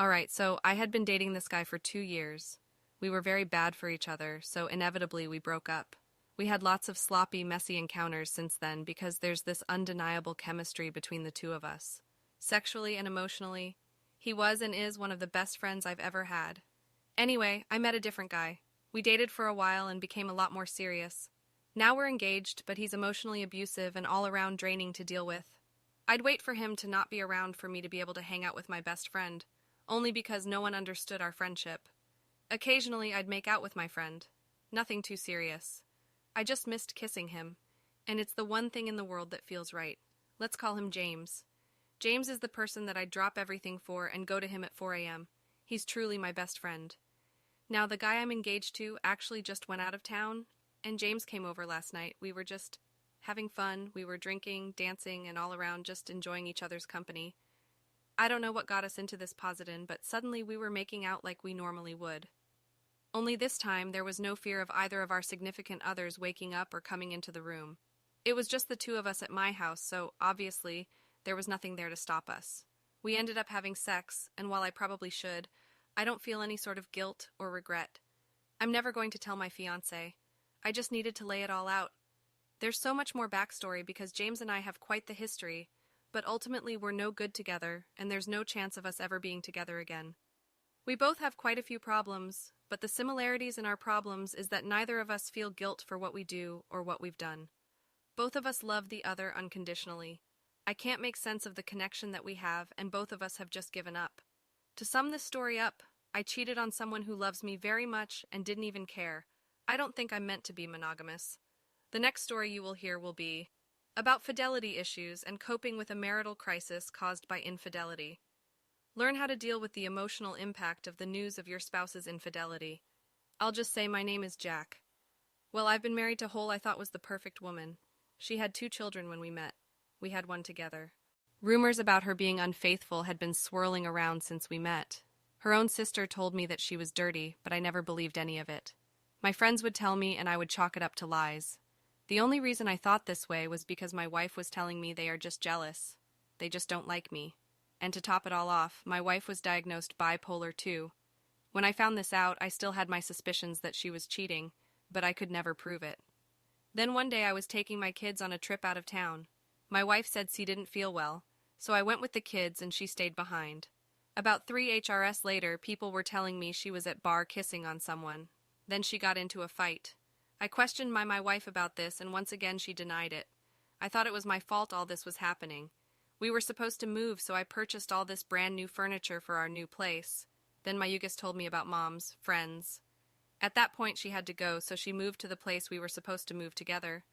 Alright, so I had been dating this guy for 2 years. We were very bad for each other, so inevitably we broke up. We had lots of sloppy, messy encounters since then because there's this undeniable chemistry between the two of us. Sexually and emotionally, he was and is one of the best friends I've ever had. Anyway, I met a different guy. We dated for a while and became a lot more serious. Now we're engaged, but he's emotionally abusive and all around draining to deal with. I'd wait for him to not be around for me to be able to hang out with my best friend, only because no one understood our friendship. Occasionally, I'd make out with my friend. Nothing too serious. I just missed kissing him, and it's the one thing in the world that feels right. Let's call him James. James is the person that I'd drop everything for and go to him at 4 a.m. He's truly my best friend. Now, the guy I'm engaged to actually just went out of town, and James came over last night. We were just having fun. We were drinking, dancing, and all around just enjoying each other's company. I don't know what got us into this positin, but suddenly we were making out like we normally would. Only this time, there was no fear of either of our significant others waking up or coming into the room. It was just the two of us at my house, so obviously, there was nothing there to stop us. We ended up having sex, and while I probably should, I don't feel any sort of guilt or regret. I'm never going to tell my fiancé. I just needed to lay it all out. There's so much more backstory because James and I have quite the history, but ultimately we're no good together, and there's no chance of us ever being together again. We both have quite a few problems, but the similarities in our problems is that neither of us feel guilt for what we do or what we've done. Both of us love the other unconditionally. I can't make sense of the connection that we have, and both of us have just given up. To sum this story up, I cheated on someone who loves me very much and didn't even care. I don't think I'm meant to be monogamous. The next story you will hear will be about fidelity issues and coping with a marital crisis caused by infidelity. Learn how to deal with the emotional impact of the news of your spouse's infidelity. I'll just say my name is Jack. Well, I've been married to Hole I thought was the perfect woman. She had 2 children when we met. We had one together. Rumors about her being unfaithful had been swirling around since we met. Her own sister told me that she was dirty, but I never believed any of it. My friends would tell me and I would chalk it up to lies. The only reason I thought this way was because my wife was telling me they are just jealous. They just don't like me. And to top it all off, my wife was diagnosed bipolar too. When I found this out, I still had my suspicions that she was cheating, but I could never prove it. Then one day I was taking my kids on a trip out of town. My wife said she didn't feel well, so I went with the kids and she stayed behind. About 3 HRS later, people were telling me she was at bar kissing on someone. Then she got into a fight. I questioned my wife about this, and once again she denied it. I thought it was my fault all this was happening. We were supposed to move, so I purchased all this brand new furniture for our new place. Then my Yugis told me about Mom's friends. At that point she had to go, so she moved to the place we were supposed to move together.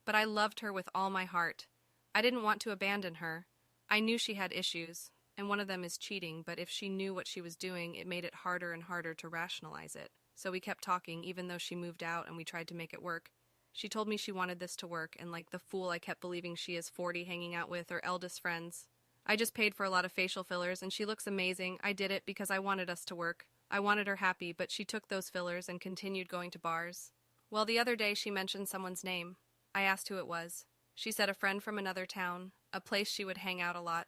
But I loved her with all my heart. I didn't want to abandon her. I knew she had issues, and one of them is cheating, but if she knew what she was doing, it made it harder and harder to rationalize it. So we kept talking, even though she moved out and we tried to make it work. She told me she wanted this to work, and like the fool I kept believing she is 40 hanging out with her eldest friends. I just paid for a lot of facial fillers, and she looks amazing. I did it because I wanted us to work. I wanted her happy, but she took those fillers and continued going to bars. Well, the other day she mentioned someone's name. I asked who it was. She said a friend from another town, a place she would hang out a lot.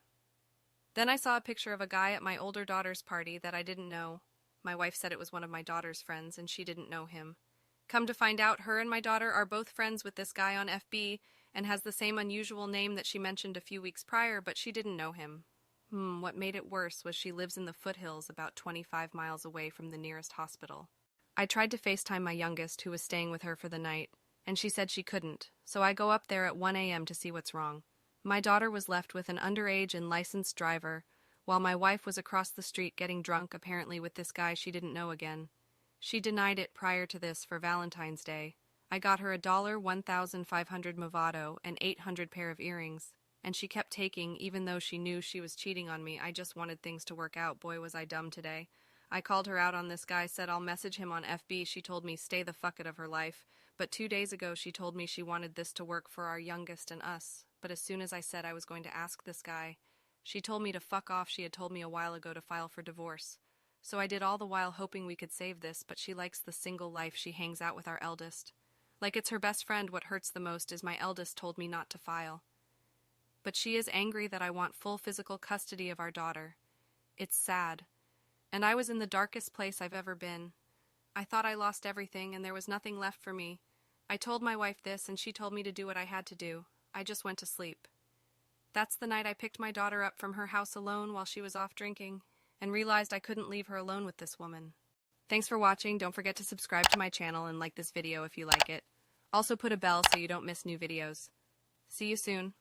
Then I saw a picture of a guy at my older daughter's party that I didn't know. My wife said it was one of my daughter's friends, and she didn't know him. Come to find out, her and my daughter are both friends with this guy on FB and has the same unusual name that she mentioned a few weeks prior, but she didn't know him. What made it worse was she lives in the foothills about 25 miles away from the nearest hospital. I tried to FaceTime my youngest, who was staying with her for the night, and she said she couldn't, so I go up there at 1 a.m. to see what's wrong. My daughter was left with an underage and licensed driver, while my wife was across the street getting drunk, apparently with this guy she didn't know again. She denied it prior to this for Valentine's Day. I got her $1,500 Movado and 800 pair of earrings, and she kept taking even though she knew she was cheating on me. I just wanted things to work out. Boy, was I dumb today. I called her out on this guy, said I'll message him on FB. She told me stay the fuck out of her life. But 2 days ago she told me she wanted this to work for our youngest and us. But as soon as I said I was going to ask this guy, she told me to fuck off. She had told me a while ago to file for divorce. So I did all the while hoping we could save this, but she likes the single life. She hangs out with our eldest. Like it's her best friend. What hurts the most is my eldest told me not to file. But she is angry that I want full physical custody of our daughter. It's sad. and I was in the darkest place I've ever been. I thought I lost everything and there was nothing left for me. I told my wife this and she told me to do what I had to do. I just went to sleep. That's the night I picked my daughter up from her house alone while she was off drinking and realized I couldn't leave her alone with this woman. Thanks for watching. Don't forget to subscribe to my channel and like this video if you like it. Also put a bell so you don't miss new videos. See you soon.